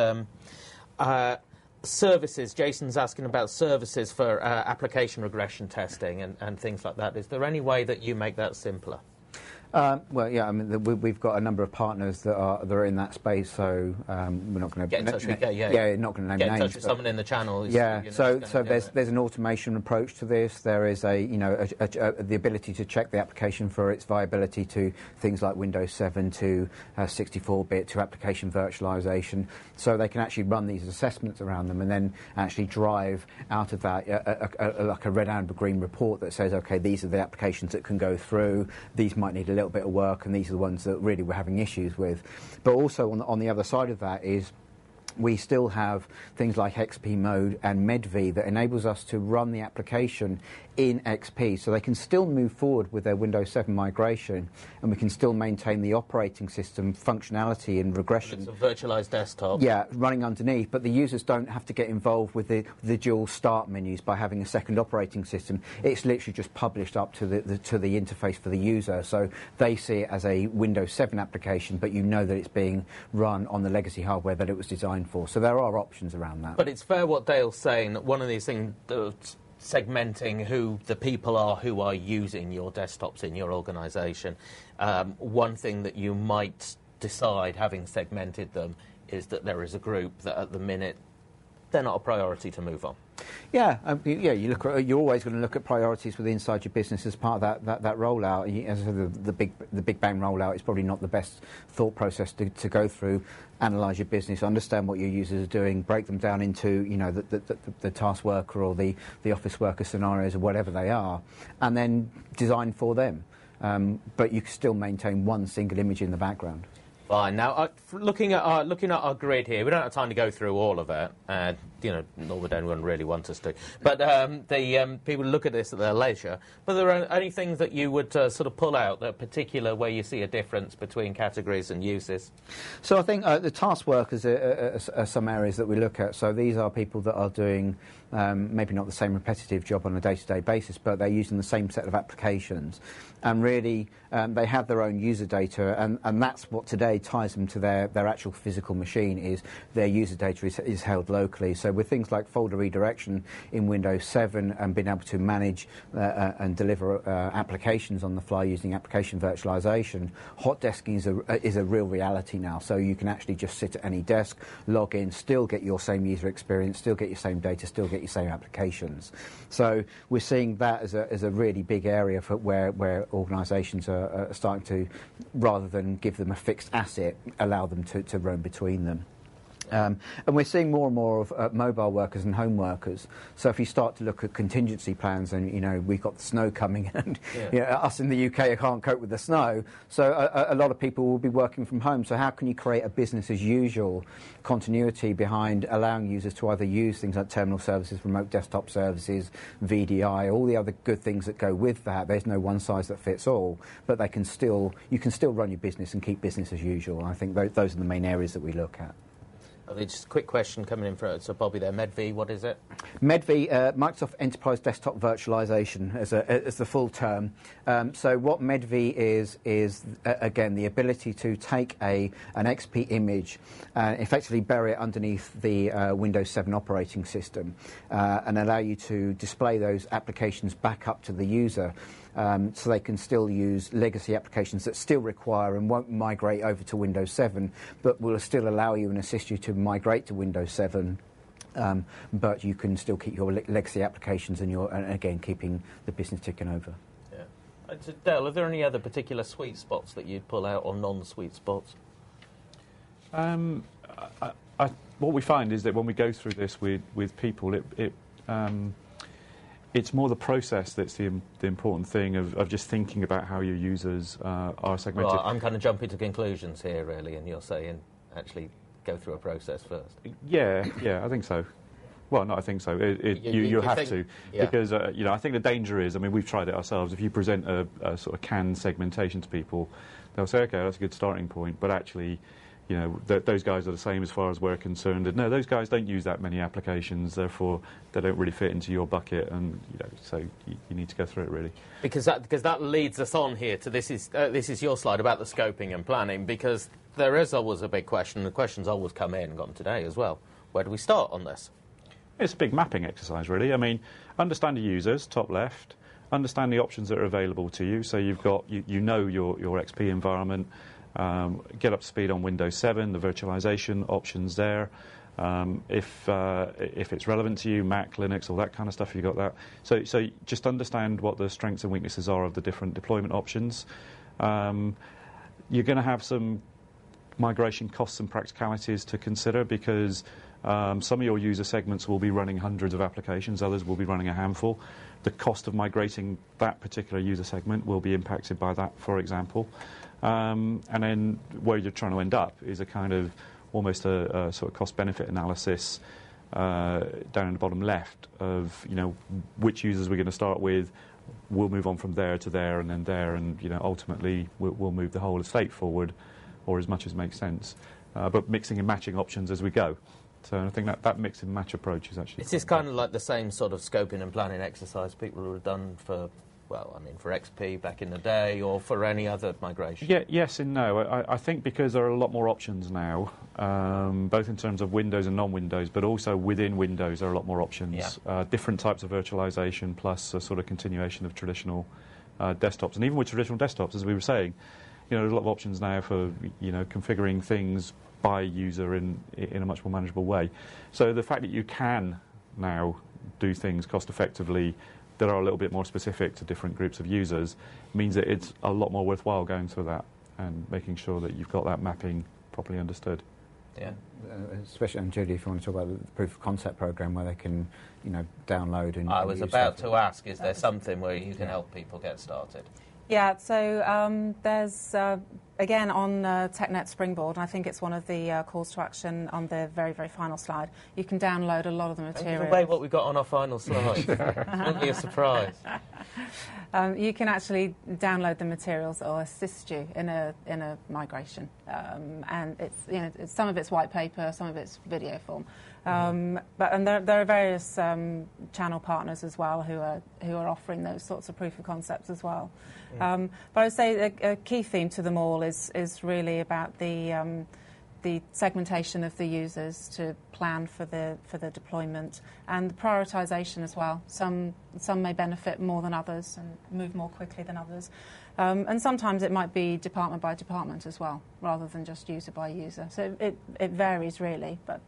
A: services. Jason's asking about services for application regression testing and things like that. Is there any way that you make that simpler?
B: Well, yeah, I mean, we've got a number of partners that are in that space, so we're not going to
A: get in touch with
B: not going to name names.
A: Get in touch with someone in the channel.
B: So there's an automation approach to this. There is the ability to check the application for its viability to things like Windows 7 to 64-bit to application virtualization. So they can actually run these assessments around them and then actually drive out of that like a red, amber, green report that says, okay, these are the applications that can go through. These might need a little bit of work, and these are the ones that really we're having issues with. But also on the other side of that is we still have things like XP mode and medv that enables us to run the application in XP, so they can still move forward with their Windows 7 migration, and we can still maintain the operating system functionality and regression.
A: It's a virtualized desktop.
B: Yeah, running underneath, but the users don't have to get involved with the dual start menus by having a second operating system. It's literally just published up to the interface for the user, so they see it as a Windows 7 application, but you know that it's being run on the legacy hardware that it was designed for. So there are options around that.
A: But it's fair what Dale's saying, that one of these things, segmenting who the people are who are using your desktops in your organisation. One thing that you might decide, having segmented them, is that there is a group that at the minute they're not a priority to move on.
B: Yeah, you're always going to look at priorities with inside your business as part of that rollout. As I said, the big bang rollout is probably not the best thought process to go through. Analyse your business, understand what your users are doing, break them down into the task worker or the office worker scenarios or whatever they are, and then design for them. But you can still maintain one single image in the background.
A: Fine. Now, looking at our grid here, we don't have time to go through all of it, nor would anyone really want us to. But the people look at this at their leisure. But there are any things that you would sort of pull out, that particular where you see a difference between categories and uses?
B: So I think the task workers are some areas that we look at. So these are people that are doing maybe not the same repetitive job on a day-to-day basis, but they're using the same set of applications. And really, they have their own user data, and that's what today ties them to their actual physical machine, is their user data is held locally. So with things like folder redirection in Windows 7 and being able to manage and deliver applications on the fly using application virtualization, hot desking is a real reality now. So you can actually just sit at any desk, log in, still get your same user experience, still get your same data, still get your same applications. So we're seeing that as a really big area for where organisations are starting to, rather than give them a fixed asset, allow them to roam between them. And we're seeing more and more of mobile workers and home workers. So if you start to look at contingency plans, and we've got the snow coming, and us in the UK can't cope with the snow. So a lot of people will be working from home. So how can you create a business as usual continuity behind allowing users to either use things like terminal services, remote desktop services, VDI, all the other good things that go with that? There's no one size that fits all, but you can still run your business and keep business as usual. And I think those are the main areas that we look at.
A: Just a quick question coming in from Bobby there. MedV, what is it?
B: MedV, Microsoft Enterprise Desktop Virtualization as the full term. So what MedV is again, the ability to take an XP image and effectively bury it underneath the Windows 7 operating system and allow you to display those applications back up to the user. So they can still use legacy applications that still require and won't migrate over to Windows 7, but will still allow you and assist you to migrate to Windows 7. But you can still keep your legacy applications and again, keeping the business ticking over.
A: Yeah. Dale, are there any other particular sweet spots that you'd pull out, or non-sweet spots?
D: What we find is that when we go through this with people, it's more the process that's the important thing of just thinking about how your users are segmented.
A: Well, I'm kind of jumping to conclusions here, really, and you're saying actually go through a process first.
D: Yeah, I think so. Well, no, I think so. You have to, because I think the danger is, we've tried it ourselves. If you present a sort of canned segmentation to people, they'll say, okay, that's a good starting point, but actually, those guys are the same as far as we're concerned. And no, those guys don't use that many applications, therefore they don't really fit into your bucket, and so you need to go through it really. Because
A: that leads us on here to this is your slide about the scoping and planning, because there is always a big question. The questions always come in, and got them today as well. Where do we start on this?
D: It's a big mapping exercise, really. Understand your users, top left. Understand the options that are available to you. So you've got your XP environment. Get up to speed on Windows 7, the virtualization options there. If it's relevant to you, Mac, Linux, all that kind of stuff, you've got that. So just understand what the strengths and weaknesses are of the different deployment options. You're going to have some migration costs and practicalities to consider, because some of your user segments will be running hundreds of applications, others will be running a handful. The cost of migrating that particular user segment will be impacted by that, for example. And then where you're trying to end up is a kind of almost a sort of cost-benefit analysis down in the bottom left of which users we're going to start with. We'll move on from there to there and then there, and ultimately we'll move the whole estate forward, or as much as makes sense, but mixing and matching options as we go. So I think that mix and match approach is actually...
A: Is this kind of like the same sort of scoping and planning exercise people would have done for XP back in the day, or for any other migration?
D: Yeah, yes and no. I think because there are a lot more options now, both in terms of Windows and non-Windows, but also within Windows there are a lot more options. Yeah. Different types of virtualization, plus a sort of continuation of traditional desktops. And even with traditional desktops, as we were saying, there's a lot of options now for configuring things by user in a much more manageable way. So the fact that you can now do things cost effectively that are a little bit more specific to different groups of users means that it's a lot more worthwhile going through that and making sure that you've got that mapping properly understood.
A: Yeah.
B: Especially, and Judy, if you want to talk about the proof of concept program where they can, download and...
A: I was about to ask, is there something where you can help people get started?
C: Yeah, so there's, again, on TechNet Springboard, and I think it's one of the calls to action on the very, very final slide, you can download a lot of the material.
A: Give away what we've got on our final slide. It won't be a surprise.
C: You can actually download the materials that will assist you in a migration, and it's some of it's white paper, some of it's video form. But there are various channel partners as well who are offering those sorts of proof of concepts as well. But I would say a key theme to them all is really about the segmentation of the users to plan for the deployment, and the prioritisation as well. Some may benefit more than others and move more quickly than others. And sometimes it might be department by department as well, rather than just user by user. So it varies really, but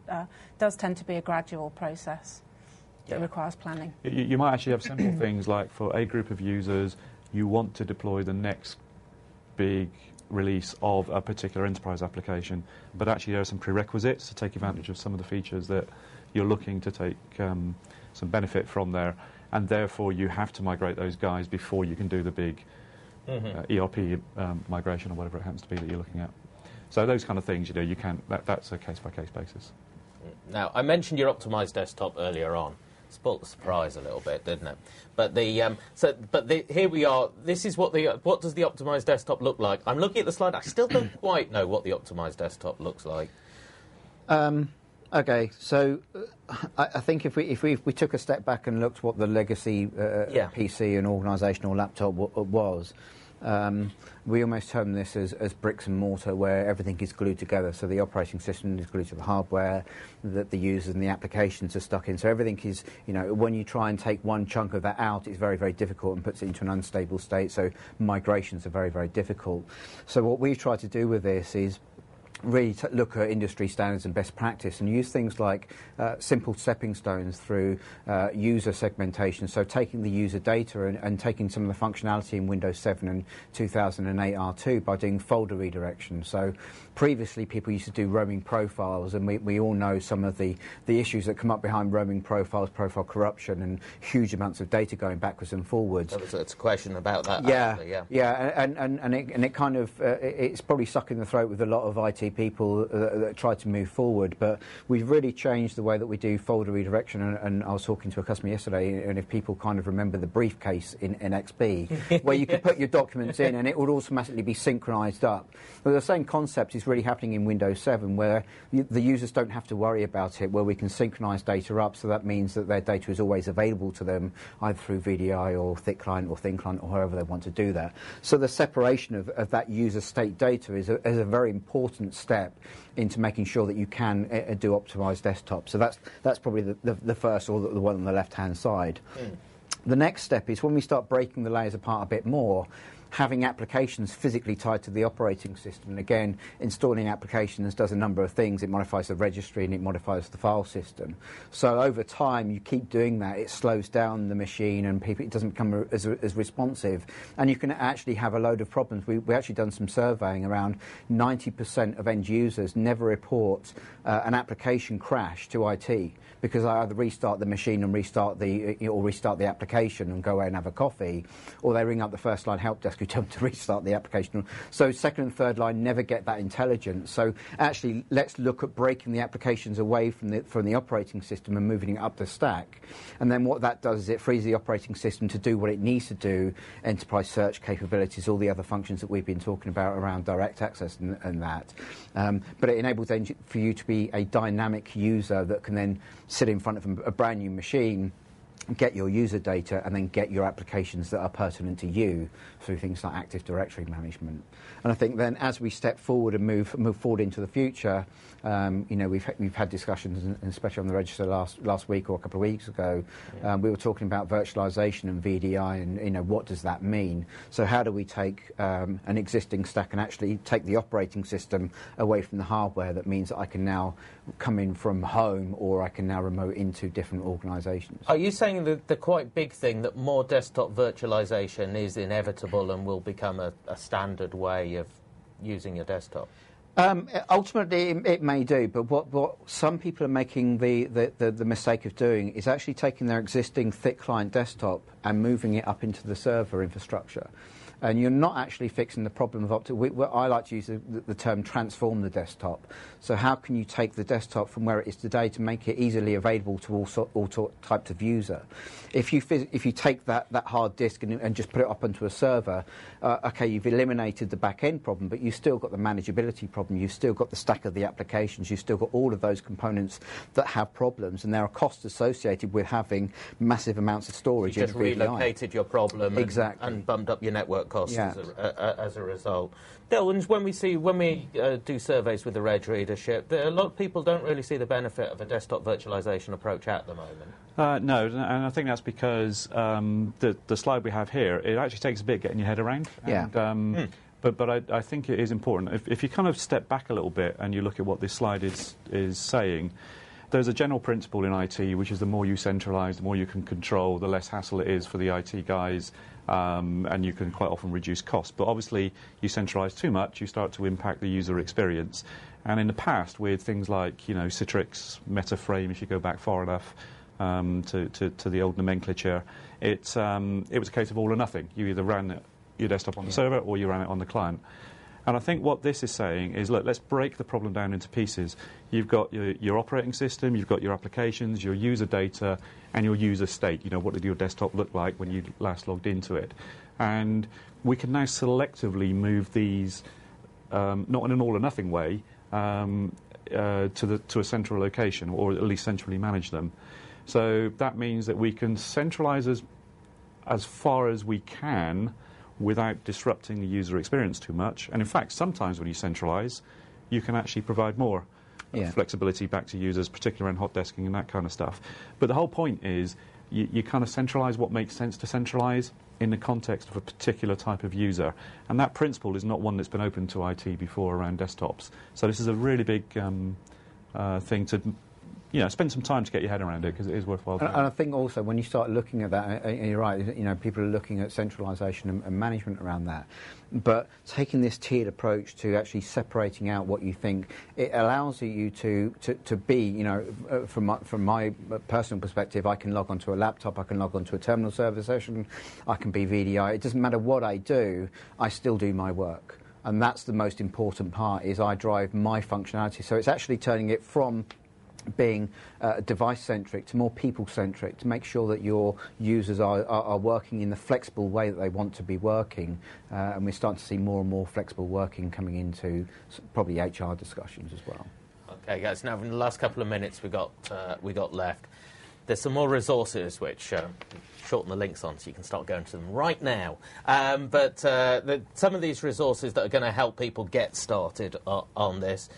C: does tend to be a gradual process that requires planning.
D: You might actually have simple things like, for a group of users, you want to deploy the next big release of a particular enterprise application, but actually there are some prerequisites to take advantage of some of the features that you're looking to take some benefit from there, and therefore you have to migrate those guys before you can do the big ERP migration or whatever it happens to be that you're looking at. So those kind of things, you can. That's a case-by-case basis.
A: Now, I mentioned your optimised desktop earlier on. Spoilt the surprise a little bit, didn't it? But here we are. This is what does the optimised desktop look like? I'm looking at the slide. I still don't quite know what the optimised desktop looks like.
B: Okay, so I think if we took a step back and looked what the legacy PC and organisational laptop was. We almost term this as bricks and mortar, where everything is glued together. So the operating system is glued to the hardware that the users and the applications are stuck in. So everything is, when you try and take one chunk of that out, it's very, very difficult and puts it into an unstable state. So migrations are very, very difficult. So what we've tried to do with this is really look at industry standards and best practice and use things like simple stepping stones through user segmentation, so taking the user data and taking some of the functionality in Windows 7 and 2008 R2 by doing folder redirection. So previously people used to do roaming profiles, and we all know some of the issues that come up behind roaming profiles, profile corruption and huge amounts of data going backwards and forwards.
A: It's a question about that.
B: And it kind of it's probably stuck in the throat with a lot of IT people that try to move forward, but we've really changed the way that we do folder redirection, and I was talking to a customer yesterday, and if people kind of remember the briefcase in XP where you could put your documents in and it would automatically be synchronized up. But the same concept is really happening in Windows 7, where the users don't have to worry about it, where we can synchronize data up, so that means that their data is always available to them either through VDI or thick client or thin client or however they want to do that. So the separation of that user state data is a very important step into making sure that you can do optimized desktop. So that's probably the first, or the one on the left-hand side. The next step is when we start breaking the layers apart a bit more, having applications physically tied to the operating system. And again, installing applications does a number of things. It modifies the registry and it modifies the file system. So over time, you keep doing that, it slows down the machine and it doesn't become as responsive. And you can actually have a load of problems. We actually done some surveying. Around 90% of end users never report an application crash to IT, because I either restart the machine and restart the application and go away and have a coffee, or they ring up the first line help desk who tell them to restart the application. So second and third line never get that intelligence. So actually, let's look at breaking the applications away from the operating system and moving it up the stack. And then what that does is it frees the operating system to do what it needs to do, enterprise search capabilities, all the other functions that we've been talking about around direct access and that. But it enables then for you to be a dynamic user that can then sit in front of a brand new machine, get your user data, and then get your applications that are pertinent to you through things like Active Directory management. And I think then as we step forward and move forward into the future, we've had discussions, and especially on the register last week or a couple of weeks ago, we were talking about virtualization and VDI, and what does that mean? So how do we take an existing stack and actually take the operating system away from the hardware? That means that I can now come in from home, or I can now remote into different organisations.
A: Are you saying the quite big thing that more desktop virtualization is inevitable and will become a standard way of using your desktop?
B: Ultimately, it may do, but what some people are making the mistake of doing is actually taking their existing thick client desktop and moving it up into the server infrastructure. And you're not actually fixing the problem of I like to use the term transform the desktop. So how can you take the desktop from where it is today to make it easily available to all types of user? If you take that hard disk and just put it up onto a server, okay, you've eliminated the back-end problem, but you've still got the manageability problem, you've still got the stack of the applications, you've still got all of those components that have problems, and there are costs associated with having massive amounts of storage.
A: You just relocated your problem and bumped up your network costs as a result. Dylan, when we do surveys with the Reg readership, a lot of people don't really see the benefit of a desktop virtualization approach at the moment.
D: No, and I think that's because the slide we have here, it actually takes a bit getting your head around. And, But I think it is important. If you kind of step back a little bit and you look at what this slide is saying, There's a general principle in IT, which is the more you centralise, the more you can control, the less hassle it is for the IT guys, and you can quite often reduce costs. But obviously, you centralise too much, you start to impact the user experience. And in the past, with things like, Citrix, MetaFrame, if you go back far enough to the old nomenclature, it was a case of all or nothing. You either ran your desktop on the server or you ran it on the client. And I think what this is saying is, look, let's break the problem down into pieces. You've got your operating system, you've got your applications, your user data, and your user state. What did your desktop look like when you last logged into it? And we can now selectively move these, not in an all-or-nothing way, to a central location, or at least centrally manage them. So that means that we can centralise as far as we can without disrupting the user experience too much. And in fact, sometimes when you centralise, you can actually provide more flexibility back to users, particularly around hot desking and that kind of stuff. But the whole point is you kind of centralise what makes sense to centralise in the context of a particular type of user. And that principle is not one that's been open to IT before around desktops. So this is a really big thing to spend some time to get your head around it, because it is worthwhile.
B: And I think also when you start looking at that, and you're right, people are looking at centralisation and management around that. But taking this tiered approach to actually separating out what you think, it allows you to be, from my personal perspective, I can log onto a laptop, I can log onto a terminal server session, I can be VDI. It doesn't matter what I do, I still do my work. And that's the most important part, is I drive my functionality. So it's actually turning it from being device-centric to more people-centric, to make sure that your users are working in the flexible way that they want to be working. And we're starting to see more and more flexible working coming into probably HR discussions as well.
A: OK, guys, now in the last couple of minutes we got left, there's some more resources which shorten the links on, so you can start going to them right now. But some of these resources that are going to help people get started on this.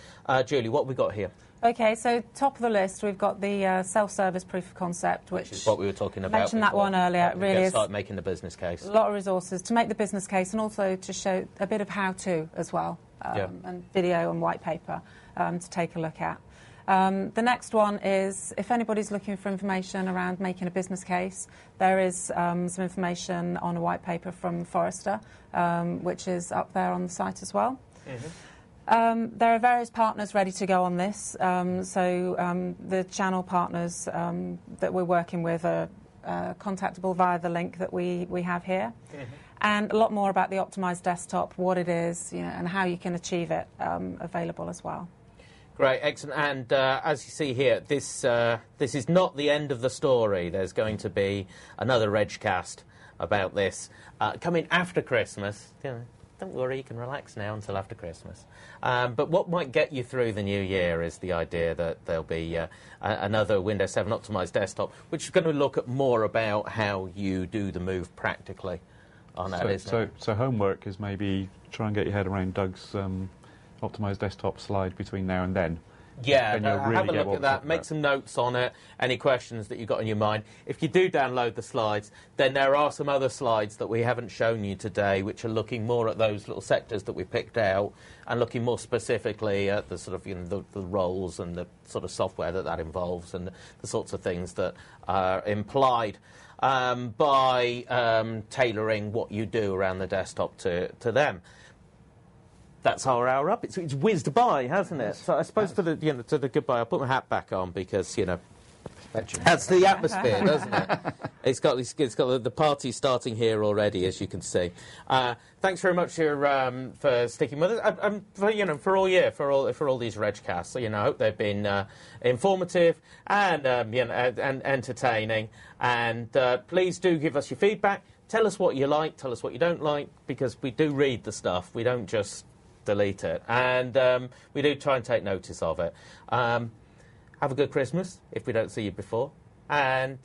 A: Julie, what have we got here?
C: OK, so top of the list, we've got the self-service proof of concept, which
A: is what we were talking about.
C: Mentioned that one earlier. It really is.
A: Start making the business case.
C: A lot of resources to make the business case, and also to show a bit of how-to as well, and video and white paper to take a look at. The next one is, if anybody's looking for information around making a business case, there is some information on a white paper from Forrester, which is up there on the site as well. Mm-hmm. There are various partners ready to go on this. The channel partners that we're working with are contactable via the link that we have here. Mm-hmm. And a lot more about the optimised desktop, what it is, and how you can achieve it, available as well.
A: Great, excellent. And as you see here, this is not the end of the story. There's going to be another Regcast about this coming after Christmas. Don't worry, you can relax now until after Christmas. But what might get you through the new year is the idea that there'll be another Windows 7 optimised desktop, which is going to look at more about how you do the move practically on that, isn't it?
D: So homework is maybe try and get your head around Doug's optimised desktop slide between now and then.
A: Yeah, have a look at that, make some notes on it, any questions that you've got in your mind. If you do download the slides, then there are some other slides that we haven't shown you today, which are looking more at those little sectors that we picked out, and looking more specifically at the sort of, the roles and the sort of software that involves, and the sorts of things that are implied by tailoring what you do around the desktop to them. That's our hour up. It's whizzed by, hasn't it? So I suppose to the goodbye, I'll put my hat back on because that's the atmosphere, doesn't it? It's got the party starting here already, as you can see. Thanks very much for sticking with us. For all year, for all these Regcasts. I hope they've been informative and entertaining. And please do give us your feedback. Tell us what you like. Tell us what you don't like, because we do read the stuff. We don't just delete it, and we do try and take notice of it. Have a good Christmas if we don't see you before, and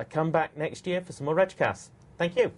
A: come back next year for some more Regcasts. Thank you.